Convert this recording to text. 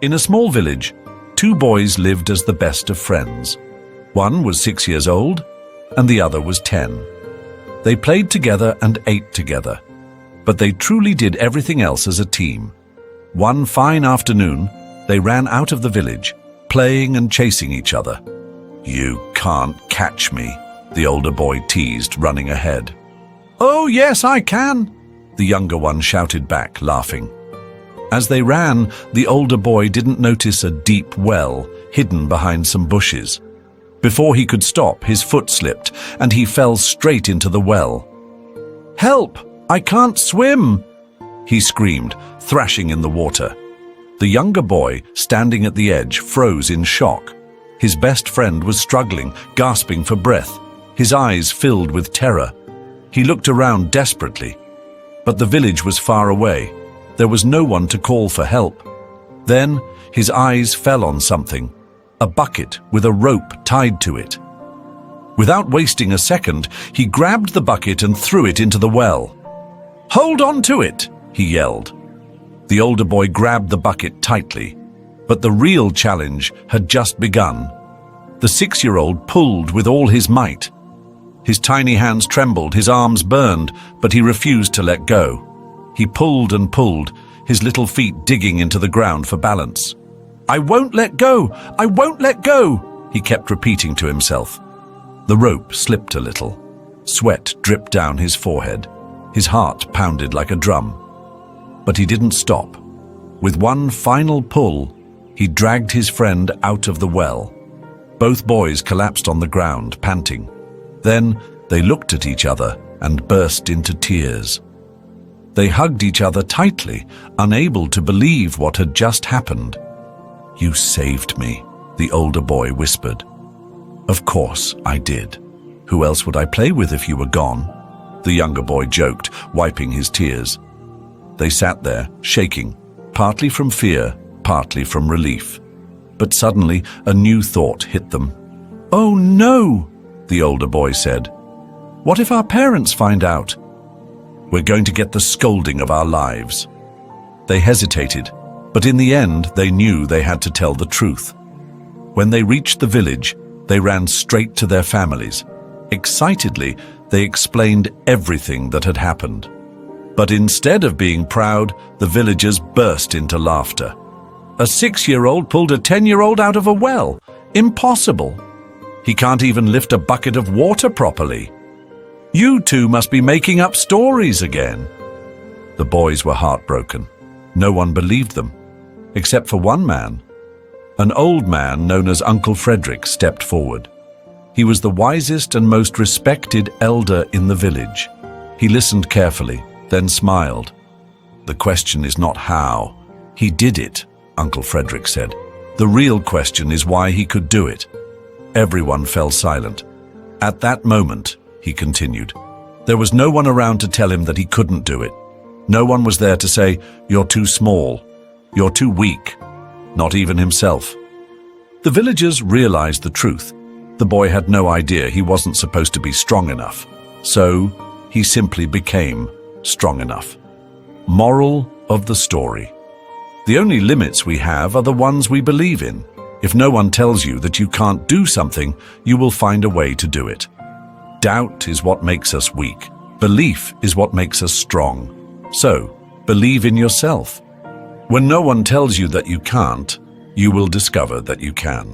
In a small village, two boys lived as the best of friends. One was 6 years old, and the other was 10. They played together and ate together, but they truly did everything else as a team. One fine afternoon, they ran out of the village, playing and chasing each other. "You can't catch me," the older boy teased, running ahead. "Oh, yes, I can," the younger one shouted back, laughing. As they ran, the older boy didn't notice a deep well hidden behind some bushes. Before he could stop, his foot slipped, and he fell straight into the well. "Help! I can't swim!" he screamed, thrashing in the water. The younger boy, standing at the edge, froze in shock. His best friend was struggling, gasping for breath, his eyes filled with terror. He looked around desperately, but the village was far away. There was no one to call for help. Then his eyes fell on something, a bucket with a rope tied to it. Without wasting a second, he grabbed the bucket and threw it into the well. "Hold on to it!" he yelled. The older boy grabbed the bucket tightly, but the real challenge had just begun. The 6-year-old pulled with all his might. His tiny hands trembled, his arms burned, but he refused to let go. He pulled and pulled, his little feet digging into the ground for balance. "I won't let go! I won't let go!" he kept repeating to himself. The rope slipped a little. Sweat dripped down his forehead. His heart pounded like a drum. But he didn't stop. With one final pull, he dragged his friend out of the well. Both boys collapsed on the ground, panting. Then they looked at each other and burst into tears. They hugged each other tightly, unable to believe what had just happened. "You saved me," the older boy whispered. "Of course I did. Who else would I play with if you were gone?" the younger boy joked, wiping his tears. They sat there, shaking, partly from fear, partly from relief. But suddenly a new thought hit them. "Oh no," the older boy said. "What if our parents find out? We're going to get the scolding of our lives." They hesitated, but in the end they knew they had to tell the truth. When they reached the village, they ran straight to their families. Excitedly, they explained everything that had happened. But instead of being proud, the villagers burst into laughter. "A 6-year-old pulled a 10-year-old out of a well. Impossible. He can't even lift a bucket of water properly. You two must be making up stories again." The boys were heartbroken. No one believed them, except for one man. An old man known as Uncle Frederick stepped forward. He was the wisest and most respected elder in the village. He listened carefully, then smiled. "The question is not how. He did it," Uncle Frederick said. "The real question is why he could do it." Everyone fell silent. At that moment, he continued, there was no one around to tell him that he couldn't do it. No one was there to say, "You're too small. You're too weak." Not even himself. The villagers realized the truth. The boy had no idea he wasn't supposed to be strong enough. So, he simply became strong enough. Moral of the story. The only limits we have are the ones we believe in. If no one tells you that you can't do something, you will find a way to do it. Doubt is what makes us weak. Belief is what makes us strong. So, believe in yourself. When no one tells you that you can't, you will discover that you can.